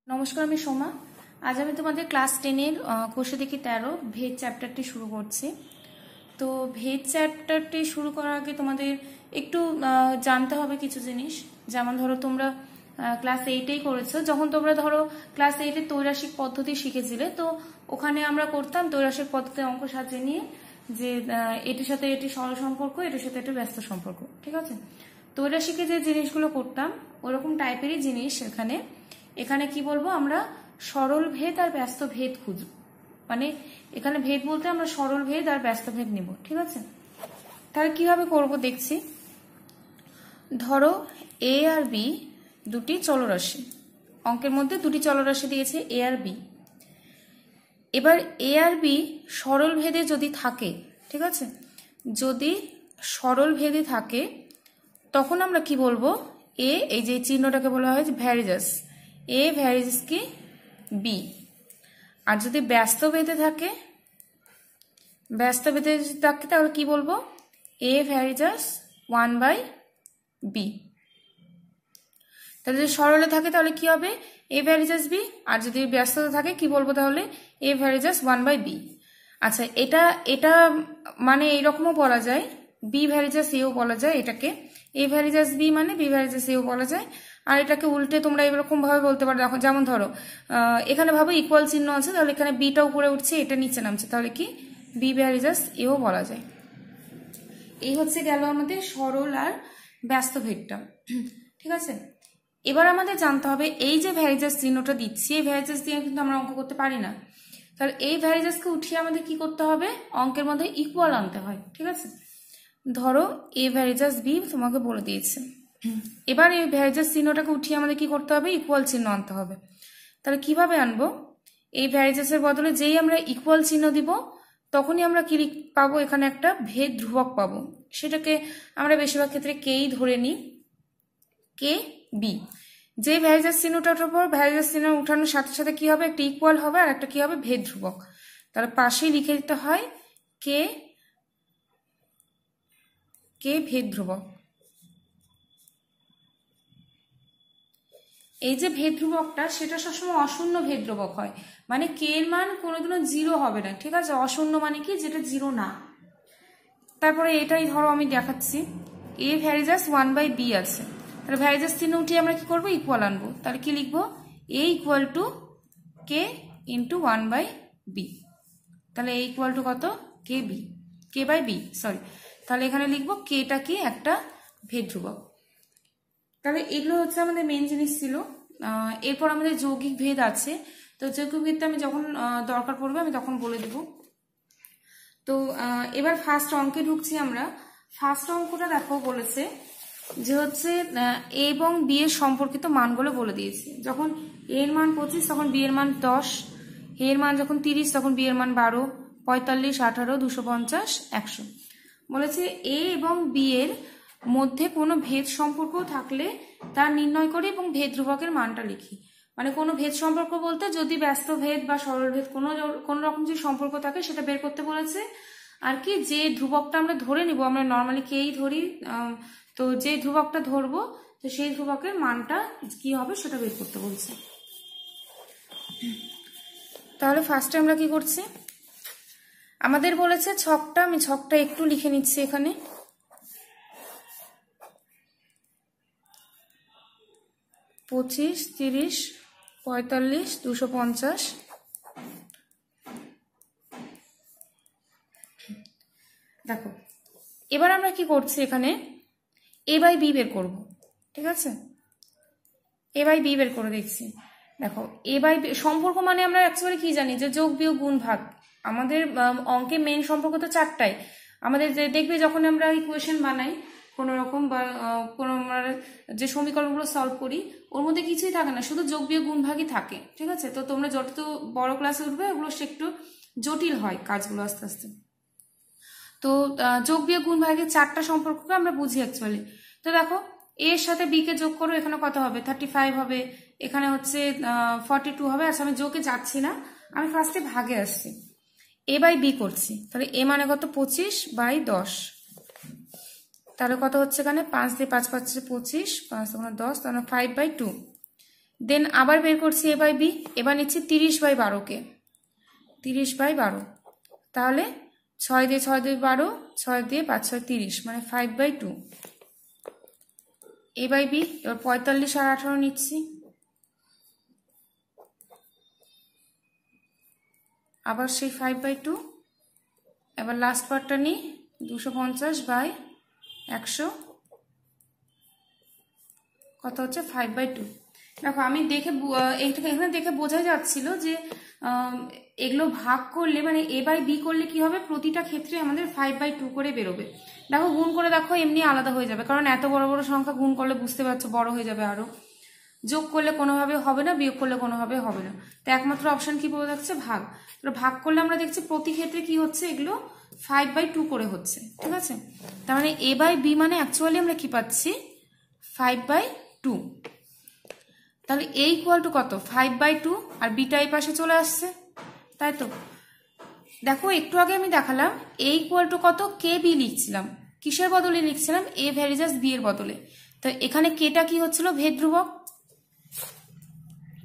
নমস্কার, আমি সোমা। আজ আমি তোমাদের ক্লাস 10-এর কোষে দেখি 13 ভেদ চ্যাপ্টারটি শুরু করছি। তো ভেদ চ্যাপ্টারটি শুরু করার আগে তোমাদের একটু জানতে হবে কিছু জিনিস। যেমন ধরো তোমরা ক্লাস 8-এই করেছো, যখন তোমরা ধরো ক্লাস 8-এর ত্রৈরাশিক পদ্ধতি শিখেছিলে, তো ওখানে আমরা করতাম ত্রৈরাশিক পদ্ধতির অঙ্ক সাজিয়ে নিয়ে যে এটির সাথে এটি সরল সম্পর্ক, এটির সাথে এটি ব্যস্ত সম্পর্ক। ঠিক আছে, ত্রৈরাশিকে যে জিনিসগুলো করতাম ওরকম টাইপেরই জিনিস এখানে কি বলবো, আমরা সরল ভেদ আর ব্যস্ত ভেদ খুঁজব। মানে এখানে ভেদ বলতে আমরা সরল ভেদ আর ব্যস্ত ভেদ নিব। ঠিক আছে, তাহলে কিভাবে করব দেখছি। ধরো এ আর বি দুটি চলরাশি, অঙ্কের মধ্যে দুটি চলরাশি দিয়েছে এ আর বি। এবার এ আর বি সরল ভেদে যদি থাকে, ঠিক আছে, যদি সরল ভেদে থাকে তখন আমরা কি বলবো, এই যে চিহ্নটাকে বলা হয় ভ্যারিজাস, এ ভ্যারিজাস কি বি। আর যদি ব্যস্ত ভেদে থাকে, তাহলে কি বলবো, এ ভ্যারিজাস 1/b। তাহলে যদি সরলে থাকে তাহলে কি হবে, এ ভ্যারিজাস বি। আর যদি ব্যস্ততা থাকে কি বলবো, তাহলে এ ভ্যারিজাস 1/b। আচ্ছা, এটা মানে এইরকমও বলা যায়, বি ভ্যারিজাস এও বলা যায় এটাকে, এ ভ্যারিজাস বি মানে বি ভ্যারিজাস এও বলা যায়। আর এটাকে উল্টে তোমরা এরকম ভাবে বলতে পারো, যেমন ধরো এখানে ভাবো ইকুয়াল চিহ্ন আছে, তাহলে এখানে বিটা উপরে উঠছে, এটা নিচে নামছে, তাহলে কি বি ভ্যারিজাস এও বলা যায়। এই হচ্ছে গেল আমাদের সরল আর ব্যস্ত ভেদটা। ঠিক আছে, এবার আমাদের জানতে হবে এই যে ভ্যারিজাস চিহ্নটা দিচ্ছি, এই ভ্যারিজাস দিয়ে কিন্তু আমরা অঙ্ক করতে পারি না। তাহলে এই ভ্যারিজাসকে উঠিয়ে আমাদের কি করতে হবে, অঙ্কের মধ্যে ইকুয়াল আনতে হয়। ঠিক আছে, ধরো এ ভ্যারিজাস বি তোমাকে বলে দিয়েছে। এবার এই ভ্যারিজাস চিহ্নটাকে উঠিয়ে আমাদের কি করতে হবে, ইকুয়াল চিহ্ন আনতে হবে। তাহলে কিভাবে আনবো, এই ভ্যারিজাসের বদলে যেই আমরা ইকুয়াল চিহ্ন দিব তখনই আমরা কি পাবো, এখানে একটা ভেদ ধ্রুবক পাবো। সেটাকে আমরা বেশিরভাগ ক্ষেত্রে কেই ধরে নিই, কে বি। যে ভ্যারিজাস চিহ্নটা ওঠার পর ভ্যারিজাস চিহ্ন উঠানোর সাথে সাথে কি হবে, একটা ইকুয়াল হবে আর একটা কি হবে, ভেদ ধ্রুবক। তাহলে পাশেই লিখে দিতে হয় কে ভেদ ধ্রুবক। এই যে ভেদ ধ্রুবকটা সেটা সবসময় অশূন্য ভেদ ধ্রুবক হয়, মানে কে এর মান কোনোদিনও 0 হবে না। ঠিক আছে, অশূন্য মানে কি, যেটা 0 না। তারপরে এটাই ধরো আমি দেখাচ্ছি, এ ভ্যারিজাস 1/b আছে, তাহলে ভ্যারিজাস চিহ্ন উঠিয়ে আমরা কি করবো, ইকুয়াল আনবো। তাহলে কি লিখবো, a equal to k into 1/b। তাহলে এ ইকুয়াল টু কত, কে বাই বি, সরি। তাহলে এখানে লিখবো কেটা কি একটা ভেদ ধ্রুবক। তাহলে এগুলো হচ্ছে আমাদের মেন জিনিস ছিল। এরপর আমাদের যৌগিক ভেদ আছে, তো যৌগিক ভেদটা আমি যখন দরকার পড়বে আমি তখন বলে দেব। তো এবার ফার্স্ট অঙ্কে ঢুকছি আমরা। ফার্স্ট অঙ্কটা দেখো বলেছে যে হচ্ছে এ এবং বি এর সম্পর্কিত মানগুলো বলে দিয়েছে। যখন এ এর মান 25 তখন বি এর মান 10, এ এর মান যখন 30 তখন বি এর মান 12, 45, 18, 250, 100। বলেছে এ এবং বি এর মধ্যে কোনো ভেদ সম্পর্ক থাকলে তা নির্ণয় করি এবং ভেদ ধ্রুবকের মানটা লিখি। মানে কোনো ভেদ সম্পর্ক বলতে যদি ব্যস্ত ভেদ বা সরল ভেদ কোনো রকম যে সম্পর্ক থাকে সেটা বের করতে বলেছে। আর কি, যে ধ্রুবকটা আমরা ধরে নিব, আমরা নর্মালি কেই ধরি, তো যে ধ্রুবকটা ধরবো তো সেই ধ্রুবকের মানটা কি হবে সেটা বের করতে বলছে। তাহলে ফার্স্টে আমরা কি করছি, আমাদের বলেছে ছকটা, আমি ছকটা একটু লিখে নিচ্ছি এখানে। পঁচিশ, 30, 45, 250। দেখো এবার আমরা কি করছি, এখানে এ বাই বি বের করব। ঠিক আছে, এ বাই বি বের করে দেখছি। দেখো এ বাই বি সম্পর্ক মানে আমরা অ্যাকচুয়ালি কি জানি, যে যোগ বিয়োগ গুণ ভাগ। আমাদের অঙ্কে মেন সম্পর্ক তো 4টাই। আমাদের দেখবে যখন আমরা ইকুয়েশন বানাই কোনো রকম, বা কোনো আমরা যে সমীকরণগুলো সলভ করি ওর মধ্যে কিছুই থাকে না, শুধু যোগ বিয়োগ গুণ ভাগই থাকে। ঠিক আছে, তো তোমরা যত বড় ক্লাসে উঠবে ওগুলো সে একটু জটিল হয় কাজগুলো আস্তে আস্তে। তো যোগ বিয়োগ গুণ ভাগের 4টা সম্পর্ককে আমরা বুঝি অ্যাকচুয়ালি। তো দেখো এর সাথে বি কে যোগ করো, এখানে কত হবে, 35 হবে, এখানে হচ্ছে 42 হবে। আচ্ছা আমি যোগে যাচ্ছি না, আমি ফার্স্টে ভাগে আসছি, এ বাই বি করছি। তাহলে এ মানে কত, 25/10। তাহলে কত হচ্ছে, এখানে 5 দিয়ে 5 পাচ্ছে 25, 5 10, তাহলে 5/2। দেন আবার বের করছি a বাই বি, এবার নিচ্ছি 30/12কে, 30/12, তাহলে 6 দিয়ে 6 দিয়ে 12, 6 দিয়ে 5 6 30, মানে 5/2 a বাই বি। এবার 45 আর 18 নিচ্ছি, আবার সেই 5/2, এবার লাস্ট পার্টটা নিই 250/100, কত হচ্ছে 5/2। দেখো আমি দেখে এখানে দেখে বোঝাই যাচ্ছিল যে এগুলো ভাগ করলে মানে a বাই বি করলে কি হবে, প্রতিটা ক্ষেত্রে আমাদের 5/2 করে বেরোবে। দেখো গুণ করে দেখো এমনি আলাদা হয়ে যাবে, কারণ এত বড় বড় সংখ্যা গুণ করলে বুঝতে পারছো বড় হয়ে যাবে আরো, যোগ করলে কোনোভাবে হবে না, বিয়োগ করলে কোনোভাবে হবে না। তো একমাত্র অপশন কি বলে যাচ্ছে, ভাগ। তো ভাগ করলে আমরা দেখছি প্রতি ক্ষেত্রে কি হচ্ছে, এগুলো 5/2 করে হচ্ছে, ঠিক আছে। তার মানে a বাই বি মানে অ্যাকচুয়ালি আমরা কি পাচ্ছি, 5/2। তাহলে a ইকুয়াল টু কত, 5/2, আর বিটা এই পাশে চলে আসছে, তাই তো। দেখো একটু আগে আমি দেখালাম a ইকুয়াল টু কত, কে বি লিখছিলাম, কিসের বদলে লিখছিলাম, a ভ্যারিজাস বি এর বদলে। তো এখানে কেটা কি হচ্ছিল, ভেদ ধ্রুবক,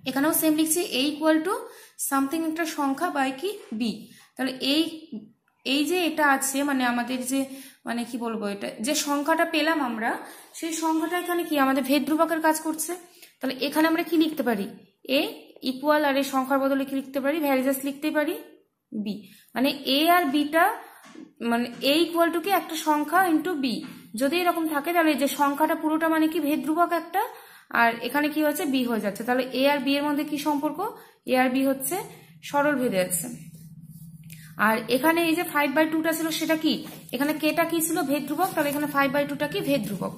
এখানেও সেম লিখছি a ইকুয়াল টু সামথিং একটা সংখ্যা বাই কি বি। তাহলে এই যে এটা আছে মানে আমাদের যে মানে কি বলবো, এটা যে সংখ্যাটা পেলাম আমরা, সেই সংখ্যাটা এখানে কি আমাদের ভেদ ধ্রুবকের কাজ করছে। তাহলে এখানে আমরা কি লিখতে পারি, a ইকুয়াল, আর এই সংখ্যার বদলে কি লিখতে পারি, ভ্যারিজাস লিখতে পারি বি। মানে a আর বিটা মানে a ইকুয়াল টু কি একটা সংখ্যা ইন্টু বি, যদি এরকম থাকে তাহলে যে সংখ্যাটা পুরোটা মানে কি ভেদ ধ্রুবক একটা, আর এখানে কি হচ্ছে বি হয়ে যাচ্ছে। তাহলে a আর বি এর মধ্যে কি সম্পর্ক, a আর বি হচ্ছে সরল ভেদে আছে। আর এখানে এই যে 5/2টা ছিল সেটা কি, এখানে কেটা কি ছিল, ভেদ ধ্রুবক, তাহলে এখানে 5/2টা কি ভেদ ধ্রুবক।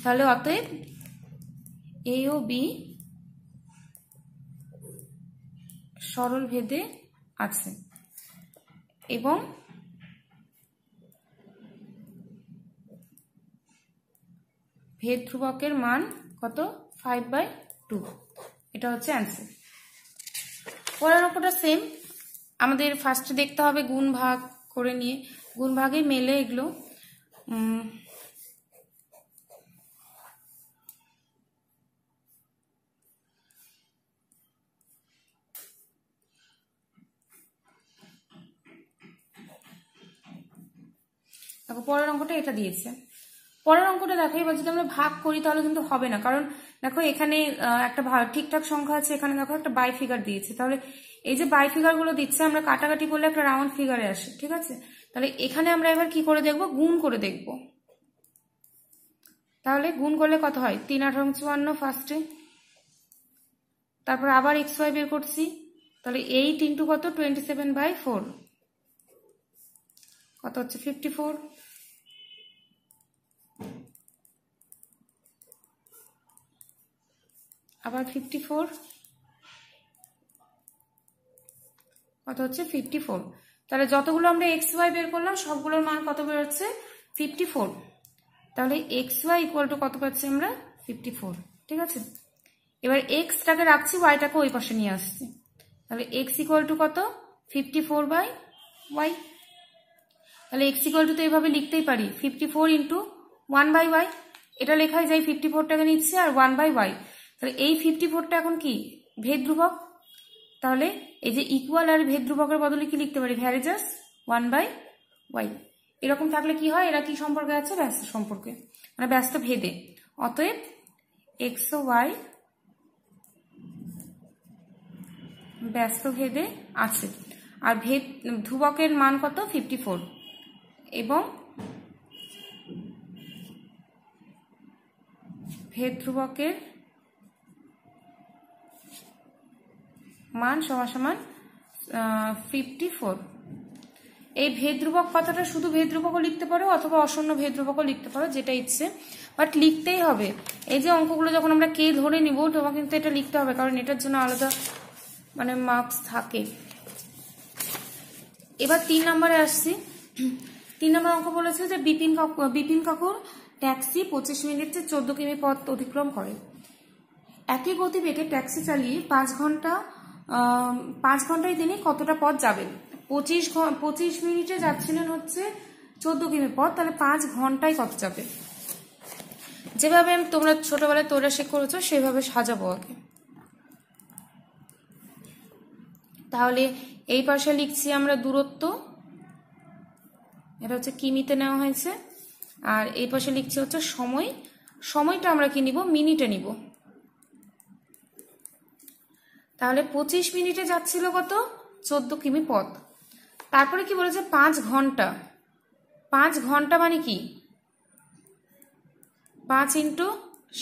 তাহলে অতএব a ও বি সরল ভেদে আছে এবং ভেদ ধ্রুবকের মান কত, 5/2, এটা হচ্ছে অ্যান্সার। পরের অঙ্কটা সেম, আমাদের ফার্স্টে দেখতে হবে গুণ ভাগ করে নিয়ে, গুণ ভাগে মেলে এগুলো। দেখো পরের অঙ্কটা এটা দিয়েছে, পরের অঙ্কটা দেখো এবার যদি আমরা ভাগ করি তাহলে কিন্তু হবে না, কারণ দেখো এখানে একটা ঠিকঠাক সংখ্যা আছে, এখানে দেখো একটা বাই ফিগার দিয়েছে, তাহলে এই যে বাই ফিগার গুলো দিচ্ছে আমরা কাটাকাটি করলে একটা রাউন্ড ফিগারে আসে, ঠিক আছে। তাহলে এখানে আমরা এবার কি করে দেখবো, গুণ করে দেখবো। তাহলে গুণ করলে কত হয়, 3 8 54 ফার্স্টে, তারপর আবার xy বের করছি, তাহলে 8 ইন্টু কত, 27/4, কত হচ্ছে 54, আবার 54, কত হচ্ছে 54। তাহলে যতগুলো আমরা xy বের করলাম সবগুলোর মান কত বেরোচ্ছে, 54। তাহলে xy ইকুয়াল টু কত পাচ্ছি আমরা, 54, ঠিক আছে। এবার xটাকে রাখছি, yটাকে ওই পাশে নিয়ে আসছি, তাহলে x ইকুয়াল টু কত, 54/y। তাহলে x ইকুয়াল টু তো এইভাবে লিখতেই পারি, 54 ইন্টু 1/y, এটা লেখাই যায়, 54টাকে নিচ্ছি আর 1/y। তাহলে এই 54টা এখন কি ভেদ ধ্রুবক, তাহলে এই যে ইকুয়াল আর ভেদ ধ্রুবকের বদলে কি লিখতে পারি, ভ্যারিজাস 1/y। এরকম থাকলে কি হয়, এরা কি সম্পর্কে আছে, ব্যস্ত সম্পর্কে, মানে ব্যস্ত ভেদে। অতএব x ও y ব্যস্ত ভেদে আছে, আর ভেদ ধ্রুবকের মান কত, 54, এবং ভেদ ধ্রুবকের মান সমান 54। এই ভেদ ধ্রুবক কথাটা শুধু ভেদ ধ্রুবকও লিখতে পারো অথবা অশূন্য ভেদ ধ্রুবকও লিখতে পারো, যেটা ইচ্ছে, বাট লিখতেই হবে। এই যে অঙ্কগুলো যখন আমরা কে ধরে নিব তোমাকে কিন্তু এটা লিখতে হবে, কারণ এটার জন্য আলাদা মানে মার্কস থাকে। এবার 3 নম্বরে আসছি। 3 নম্বর অঙ্ক বলেছে যে বিপিন কাকুর ট্যাক্সি 25 মিনিটে 14 কিমি পথ অতিক্রম করে। একই গতিবেগে ট্যাক্সি চালিয়ে 5 ঘন্টায় তিনি কতটা পথ যাবেন। 25 মিনিটে যাচ্ছিলেন হচ্ছে 14 কিমি পথ, তাহলে 5 ঘন্টায় কত যাবে। যেভাবে তোমরা ছোটবেলায় তোরা শেখ করেছো সেভাবে সাজাবো আগে। তাহলে এই পাশে লিখছি আমরা দূরত্ব, এটা হচ্ছে কিমিতে নেওয়া হয়েছে, আর এই পাশে লিখছি হচ্ছে সময়, সময়টা আমরা কি নিব, মিনিটে নিব। তাহলে 25 মিনিটে যাচ্ছিল কত, 14 কিমি পথ। তারপরে কি বলেছে 5 ঘন্টা, 5 ঘন্টা মানে কি 5 ×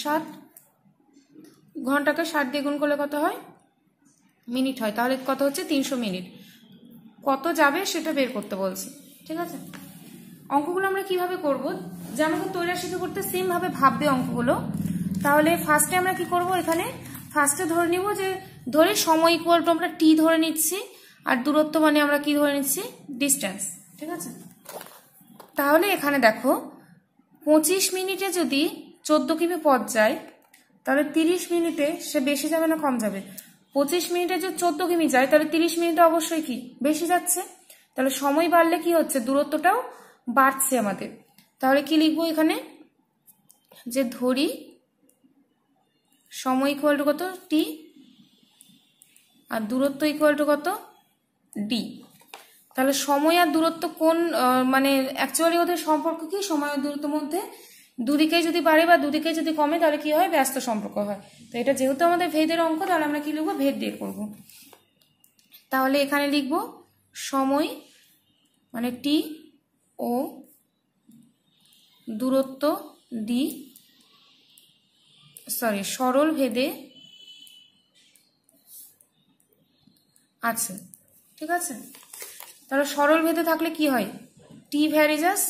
7, ঘন্টাকে 7 দিয়ে গুণ করলে কত হয়, মিনিট হয়। তাহলে কত হচ্ছে 300 মিনিট। কত যাবে সেটা বের করতে বলছে, ঠিক আছে। অঙ্কগুলো আমরা কিভাবে করব, যেমন ত্রৈরাশিকে করতে সেম ভাবে ভাববে অঙ্কগুলো। তাহলে ফার্স্টে আমরা কি করব, এখানে ফার্স্টে ধরে নিব যে ধরে সময় ইকুয়াল টু আমরা টি ধরে নিচ্ছি, আর দূরত্ব মানে আমরা কি ধরে নিচ্ছি, ডিস্টেন্স, ঠিক আছে। তাহলে এখানে দেখো 25 মিনিটে যদি 14 কিমি পথ যায়, তাহলে 30 মিনিটে সে বেশি যাবে না কম যাবে, 25 মিনিটে যদি 14 কিমি যায় তাহলে 30 মিনিটে অবশ্যই কি বেশি যাচ্ছে। তাহলে সময় বাড়লে কি হচ্ছে, দূরত্বটাও বাড়ছে আমাদের। তাহলে কি লিখবো এখানে, যে ধরি সময় ইকুয়াল টু কত টি, আর দূরত্ব ইকুয়াল টু কত ডি। তাহলে সময় আর দূরত্ব কোন মানে অ্যাকচুয়ালি ওদের সম্পর্ক কি, সময় আর দূরত্বের মধ্যে দুদিকেই যদি বাড়ে বা দুদিকেই যদি কমে তাহলে কি হয়, ব্যস্ত সম্পর্ক হয়। তো এটা যেহেতু আমাদের ভেদের অঙ্ক, তাহলে আমরা কি লিখবো, ভেদ দিয়ে করবো। তাহলে এখানে লিখবো সময় মানে টি ও দূরত্ব ডি, সরি সরল ভেদে আছে, ঠিক আছে। তাহলে সরল ভেদে থাকলে কি হয়, টি ভ্যারিজাস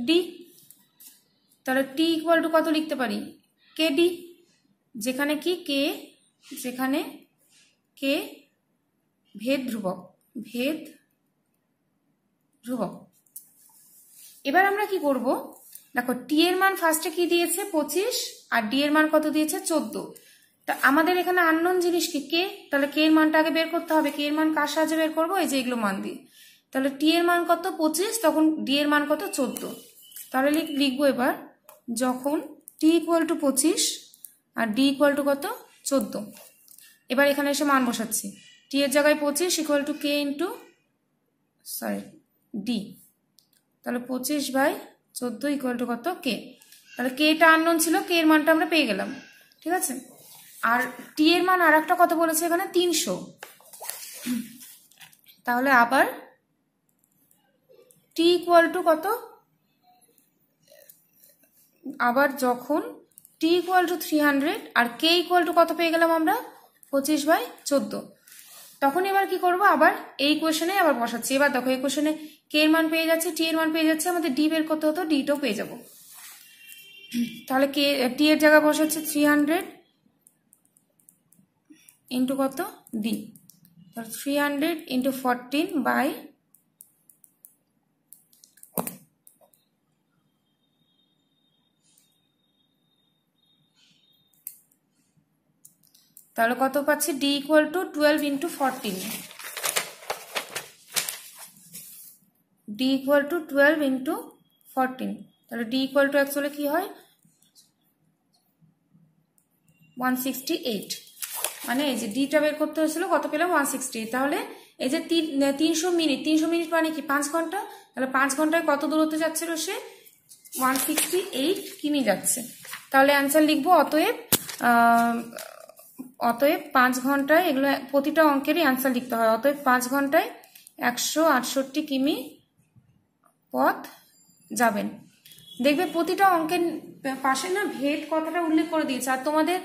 ডি। তাহলে টি ইকুয়াল টু কত লিখতে পারি, কে ডি, যেখানে কি কে, যেখানে কে ভেদ ধ্রুবক, ভেদ ধ্রুবক। এবার আমরা কি করব, দেখো টি এর মান ফার্স্টে কি দিয়েছে 25, আর ডি এর মান কত দিয়েছে 14। তা আমাদের এখানে আননোন জিনিস কি কে, তাহলে কে এর মানটা আগে বের করতে হবে। কে এর মান কার সাহায্যে বের করবো, এই যে এগুলো মান দিয়ে। তাহলে টি এর মান কত 25, তখন ডি এর মান কত 14। তাহলে লিখবো এবার যখন টি ইকুয়াল টু 25 আর ডি ইকুয়াল টু কত 14। এবার এখানে এসে মান বসাচ্ছি, টি এর জায়গায় 25 equal to k into D. তাহলে 25/14 ইকুয়াল টু কত কে। তাহলে কে টা আননোন ছিল, কে এর মানটা আমরা পেয়ে গেলাম, ঠিক আছে। আর টি এর মান আর একটা কত বলেছে এখানে 300। তাহলে আবার টি ইকুয়াল টু কত, আবার যখন টি ইকুয়াল টু 300 আর কে ইকুয়াল টু কত পেয়ে গেলাম আমরা 25/14, তখন এবার কি করব, আবার এই কোয়েশনে আবার বসাচ্ছি। এবার দেখো এই কোয়েশনে কে এর মান পেয়ে যাচ্ছে, টি এর মান পেয়ে যাচ্ছে, আমাদের ডি বের করতে হতো, ডিটাও পেয়ে যাব। তাহলে কে টি এর জায়গায় বসাচ্ছে 300 ইন্টু কত ডি, তাহলে 300 ইন্টু 14 বাই, তাহলে কত পাচ্ছি, D equal two 12 into 14, D equal two 12 into 14। তাহলে ডি ইকুয়াল টু অ্যাকচুয়ালি কি হয় 168, মানে এই যে ডিটা বের করতে হয়েছিল কত পেলাম 168। তাহলে এই যে 300 মিনিট মানে কি 5 ঘন্টা। তাহলে 5 ঘন্টায় কত দূরত্ব যাচ্ছিল সে 168 কিমি যাচ্ছে। তাহলে অ্যান্সার লিখবো অতএব 5 ঘন্টায়, এগুলো প্রতিটা অঙ্কেরই অ্যান্সার লিখতে হয়। অতএব 5 ঘন্টায় 168 কিমি পথ যাবেন। দেখবে প্রতিটা অঙ্কের পাশে না ভেদ কথাটা উল্লেখ করে দিয়েছে। আর তোমাদের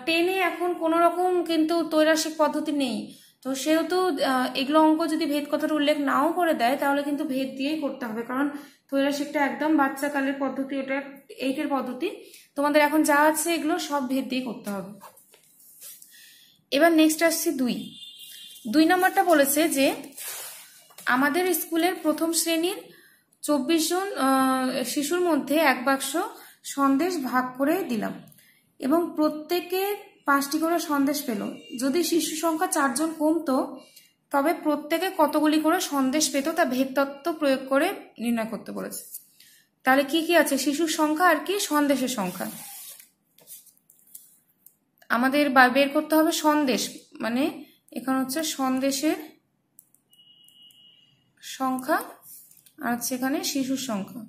10-এ এখন কোনো রকম কিন্তু ত্রৈরাশিক পদ্ধতি নেই, তো সেহেতু এগুলো অঙ্ক যদি ভেদ কথাটা উল্লেখ নাও করে দেয় তাহলে কিন্তু ভেদ দিয়েই করতে হবে, কারণ ত্রৈরাশিকটা একদম বাচ্চাকালের পদ্ধতি, ওটা 8-এর পদ্ধতি। তোমাদের এখন যা আছে এগুলো সব ভেদ দিয়ে করতে হবে। এবার নেক্সট আসছি 2 নম্বরটা বলেছে যে আমাদের স্কুলের প্রথম শ্রেণীর 24 জন শিশুর মধ্যে 1 বাক্স সন্দেশ ভাগ করে দিলাম এবং প্রত্যেকে 5টি করে সন্দেশ পেল। যদি শিশু সংখ্যা 4 জন কমতো তবে প্রত্যেকে কতগুলি করে সন্দেশ পেত তা ভেদ তত্ত্ব প্রয়োগ করে নির্ণয় করতে বলেছে। তাহলে কি কি আছে, শিশুর সংখ্যা আর কি সন্দেশের সংখ্যা। আমাদের বের করতে হবে সন্দেশ, মানে এখানে হচ্ছে সন্দেশের সংখ্যা আর হচ্ছে এখানে শিশুর সংখ্যা।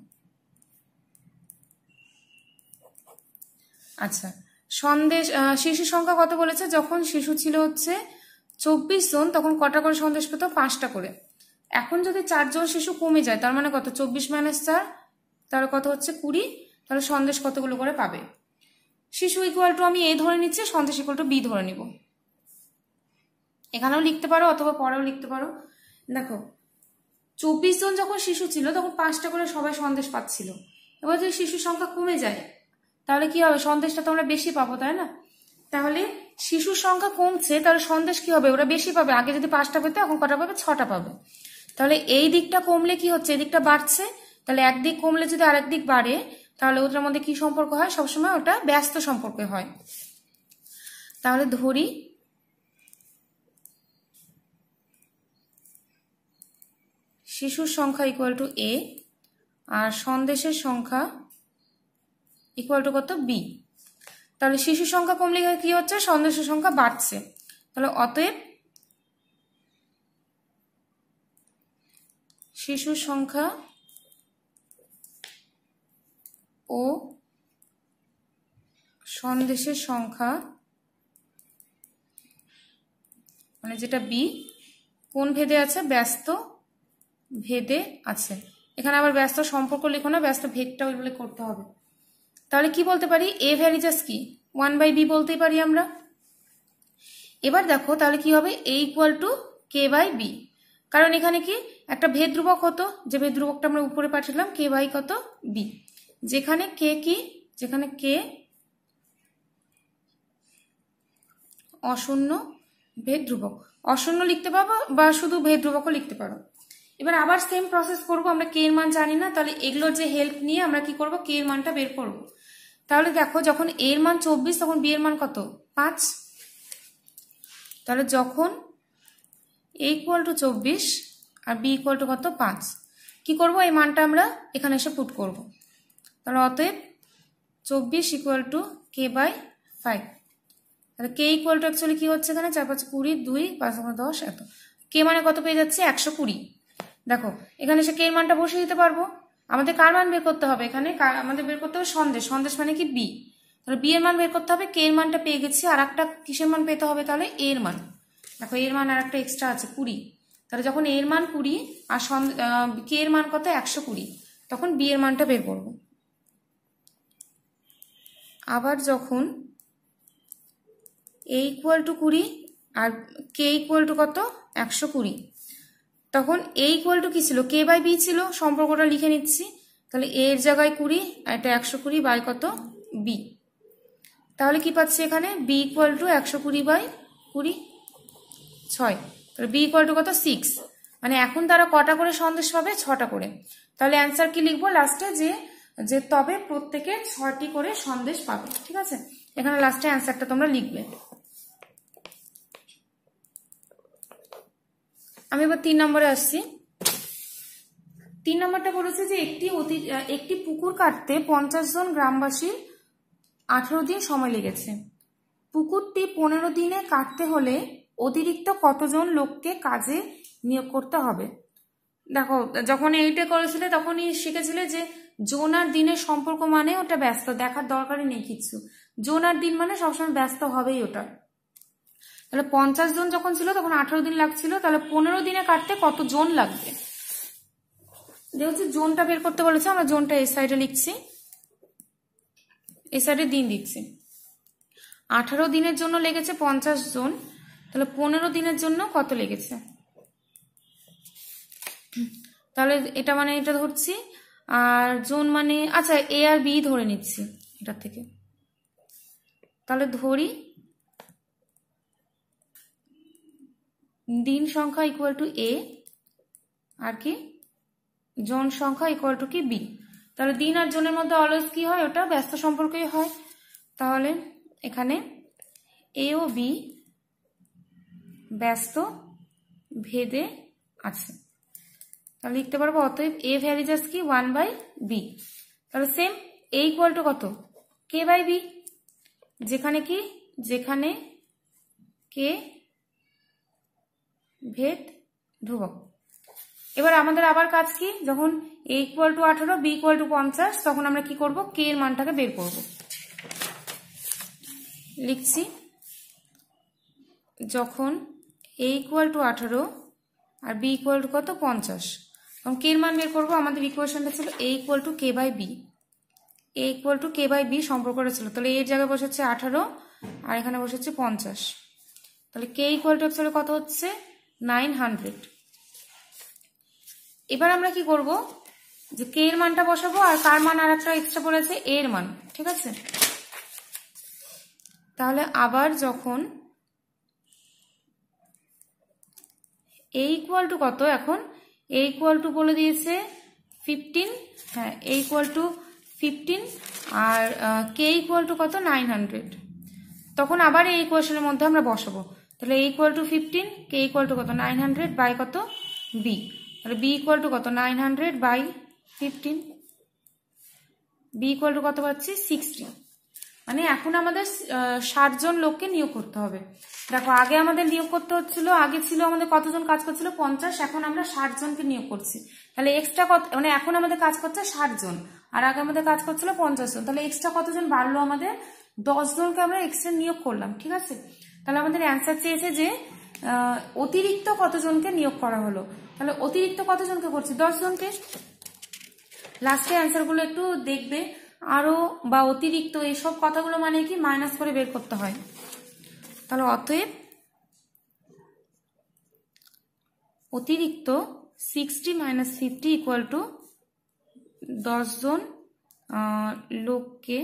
আচ্ছা, শিশুর সংখ্যা কত বলেছে? যখন শিশু ছিল হচ্ছে 24 জন তখন কটা করে সন্দেশ পেত? 5টা করে। এখন যদি 4 জন শিশু কমে যায় তার মানে কত? 24 - 4 তাহলে কত হচ্ছে? 20। তাহলে সন্দেশ কতগুলো করে পাবে? শিশু ইকুয়াল টু আমি এ ধরে নিচ্ছি, সন্দেশ ইকুয়াল টু বি ধরে নিব। এখানেও লিখতে পারো অথবা পরেও লিখতে পারো। দেখো 24 জন যখন শিশু ছিল তখন 5টা করে সবাই সন্দেশ পাচ্ছিল। এবার যদি শিশুর সংখ্যা কমে যায় তাহলে কি হবে? সন্দেশটা তো আমরা বেশি পাবো, তাই না? তাহলে শিশুর সংখ্যা কমছে, তাহলে সন্দেশ কি হবে? ওরা বেশি পাবে। আগে যদি 5টা পেতো এখন কটা পাবে? 6টা পাবে। তাহলে এই দিকটা কমলে কি হচ্ছে? এই দিকটা বাড়ছে। তাহলে একদিক কমলে যদি আরেক দিক বাড়ে তাহলে ওটার মধ্যে কি সম্পর্ক হয়? সবসময় ওটা ব্যস্ত সম্পর্কে হয়। তাহলে ধরি শিশুর সংখ্যা ইকুয়াল টু এ আর সন্দেশের সংখ্যা ইকুয়াল টু কত? বি। তাহলে শিশুর সংখ্যা কমলে কি হচ্ছে? সন্দেশের সংখ্যা বাড়ছে। তাহলে অতএব শিশুর সংখ্যা ও সন্দেশের সংখ্যা মানে যেটা বি কোন ভেদে আছে? ব্যস্ত ভেদে আছে। এখানে আবার ব্যস্ত সম্পর্ক লিখো না, ব্যস্ত ভেদটা উল্লেখ করতে হবে। তাহলে কি বলতে পারি? এ ভ্যারিজাস কি 1/b বলতেই পারি আমরা। এবার দেখো তাহলে কি হবে? a equal two k/b। কারণ এখানে কি একটা ভেদ ধ্রুবক হতো, যে ভেদ ধ্রুবকটা আমরা উপরে পাঠালাম k/ কত? b। যেখানে k কি? যেখানে k অশূন্য ভেদ ধ্রুবক। অশূন্য লিখতে পারো বা শুধু ভেদ ধ্রুবকও লিখতে পারো। এবার আবার সেম প্রসেস করব। আমরা কে এর মান জানি না, তাহলে এগুলোর যে হেল্প নিয়ে আমরা কি করব? কে এর মানটা বের করব। তাহলে দেখো যখন এ এর মান 24 তখন বি এর মান কত? 5। তাহলে যখন a ইকুয়াল টু 24 আর বি ইকুয়াল টু কত? 5, কি করব? এই মানটা আমরা এখানে এসে পুট করব। তাহলে অতএব 24 ইকুয়াল টু k/5। তাহলে কে ইকুয়াল টু অ্যাকচুয়ালি কি হচ্ছে? এখানে 4 5 20, 2 5 10 এত। কে মানে কত পেয়ে যাচ্ছে? 120। দেখো এখানে এসে কে এর মানটা বসিয়ে দিতে পারবো। আমাদের কার মান বের করতে হবে? এখানে আমাদের বের করতে হবে সন্দেশ। সন্দেশ মানে কি? বি। তাহলে বি এর মান বের করতে হবে। কে এর মানটা পেয়ে গেছি, আর একটা কিসের মান পেতে হবে? তাহলে এ এর মান। দেখো এর মান আর একটা এক্সট্রা আছে 20। তাহলে যখন এর মান 20 আর কে এর মান কত? 120, তখন বি এর মানটা বের করব। আবার যখন a ইকুয়াল টু 20 আর কে ইকুয়াল টু কত? 120, তখন a ইকুয়াল টু কি ছিল? k/b ছিল। সম্পর্কটা লিখে নিচ্ছি। তাহলে a এর জায়গায় 20 আর এটা 120 বাই কত? b। তাহলে কি পাচ্ছি এখানে? b equal two 120/20 6। তাহলে b ইকুয়াল টু কত? 6। মানে এখন তারা কটা করে সন্দেশ পাবে? 6টা করে। তাহলে অ্যান্সার কি লিখবো লাস্টে? যে তবে প্রত্যেকে 6টি করে সন্দেশ পাবে। ঠিক আছে, এখানে লাস্টে অ্যান্সারটা তোমরা লিখবে। আমি এবার 3 নম্বরে আসছি। 3 নম্বরটা বলেছে যে একটি পুকুর কাটতে 50 জন গ্রামবাসীর 18 দিন সময় লেগেছে। পুকুরটি 15 দিনে কাটতে হলে অতিরিক্ত কতজন লোককে কাজে নিয়োগ করতে হবে? দেখো যখন এইটা করেছিলে তখনই শিখেছিলে যে জন আর দিনের সম্পর্ক মানে ওটা ব্যস্ত, দেখার দরকারই নেই কিছু। জন আর দিন মানে সবসময় ব্যস্ত হবেই ওটা। তাহলে 50 জন যখন ছিল তখন 18 দিন লাগছিল। তাহলে 15 দিনে কাটতে কত জন লাগবে? যেহেতু জোনটা বের করতে বলেছে, আমরা জোনটা এই সাইডে লিখছি, এই সাইডে দিন দিচ্ছি। 18 দিনের জন্য লেগেছে 50 জন। তাহলে 15 দিনের জন্য কত লেগেছে? তাহলে এটা মানে এটা ধরছি, আর জোন মানে আচ্ছা এ আর বি ধরে নিচ্ছি এটা থেকে। তাহলে ধরি দিন সংখ্যা ইকুয়াল টু এ আর কি জোন সংখ্যা ইকুয়াল টু কি বি। তাহলে দিন আর জোনের মধ্যে অলওয়েজ কি হয়? ওটা ব্যস্ত সম্পর্কই হয়। তাহলে এখানে এ ও বি ব্যস্ত ভেদে আছে। তাহলে লিখতে পারবো অতএব এ ভ্যারিজাস কি 1/b। তাহলে সেম এ ইকুয়াল টু কত? k/b। যেখানে কি? যেখানে কে ভেদ ধ্রুবক। এবার আমাদের আবার কাজ কি, যখন a equal to 18 b equal two 50 তখন আমরা কি করব, k এর মানটাকে বের করব। লিখছি, যখন a ইকুয়াল টু 18 আর b ইকুয়াল টু কত 50, তখন k এর মান বের করব। আমাদের ইকুয়েশনটা ছিল a equal to k by b, a equal to k by b সম্পর্কটা ছিল। তাহলে এর জায়গায় বসেছে 18 আর এখানে বসেছে 50, তাহলে k ইকুয়াল টু কত হচ্ছে 900। এবার আমরা কি করব, যে k এর মানটা বসাবো আর কার মান আর একটা এক্সট্রা পড়েছে a এর মান, ঠিক আছে। তাহলে আবার যখন a ইকুয়াল টু কত, এখন a ইকুয়াল টু বলে দিয়েছে 15, হ্যাঁ a ইকুয়াল টু 15 আর k ইকুয়াল টু কত 900, তখন আবার এই ইকুয়েশনের মধ্যে আমরা বসাবো। তাহলে a equal to 15, k equal to কত 900 বাই কত b, তাহলে b ইকুয়াল টু কত 900 বাই 15, b ইকুয়াল টু কত পাচ্ছি 60। মানে এখন আমাদের 60 জন লোককে নিয়োগ করতে হবে। দেখো আগে আমাদের নিয়োগ করতে হচ্ছিল, আগে ছিল আমাদের কতজন কাজ করছিল 50, এখন আমরা 60 জনকে নিয়োগ করছি। তাহলে এক্সট্রা কত, মানে এখন আমাদের কাজ করছে 60 জন আর আগে আমাদের কাজ করছিল 50 জন, তাহলে এক্সট্রা কতজন বাড়লো, আমাদের 10 জনকে আমরা এক্সট্রা নিয়োগ করলাম, ঠিক আছে। তাহলে আমাদের অ্যান্সার চেয়েছে যে অতিরিক্ত কতজনকে নিয়োগ করা হলো, তাহলে অতিরিক্ত কতজনকে করছি 10 জনকে। লাস্টে অ্যান্সারগুলো একটু দেখবে, আরো বা অতিরিক্ত এইসব কথাগুলো মানে কি মাইনাস করে বের করতে হয়। তাহলে অতএব অতিরিক্ত 60 মাইনাস 50 ইকুয়াল টু 10 জন লোককে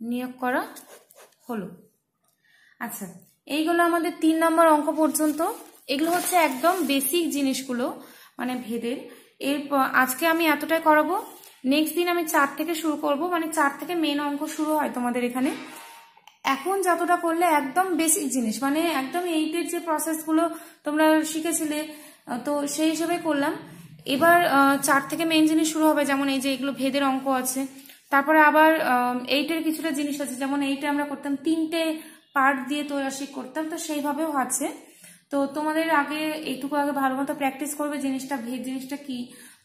নিয়োগ করা হলো। আচ্ছা, এইগুলো আমাদের 3 নম্বর অঙ্ক পর্যন্ত। এগুলো হচ্ছে একদম বেসিক জিনিসগুলো, মানে ভেদের। এর আজকে আমি এতটাই করাবো, নেক্সট দিন আমি 4 থেকে শুরু করব, মানে 4 থেকে মেন অঙ্ক শুরু হয় তোমাদের এখানে। এখন যতটা করলে একদম বেসিক জিনিস, মানে একদম 8-এর যে প্রসেসগুলো তোমরা শিখেছিলে, তো সেই হিসেবে করলাম। এবার 4 থেকে মেন জিনিস শুরু হবে, যেমন এই যে এগুলো ভেদের অঙ্ক আছে। তারপরে আবার 8-এর কিছুটা জিনিস আছে, যেমন 8-এ আমরা করতাম 3টে পার্ট দিয়ে ত্রৈমাসিক করতাম, তো সেইভাবেও আছে। তো তোমাদের আগে এইটুকু আগে ভালো মতো প্র্যাকটিস করবে জিনিসটা, ভেদ জিনিসটা কি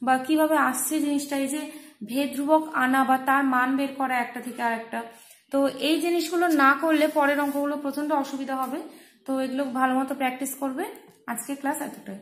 বা কিভাবে আসছে জিনিসটা, এই যে ভেদ ধ্রুবক আনা বা তার মান বের করা একটা থেকে আরেকটা। তো এই জিনিসগুলো না করলে পরের অঙ্কগুলো প্রচন্ড অসুবিধা হবে। তো এগুলো ভালো মতো প্র্যাকটিস করবে। আজকে ক্লাস এতটাই।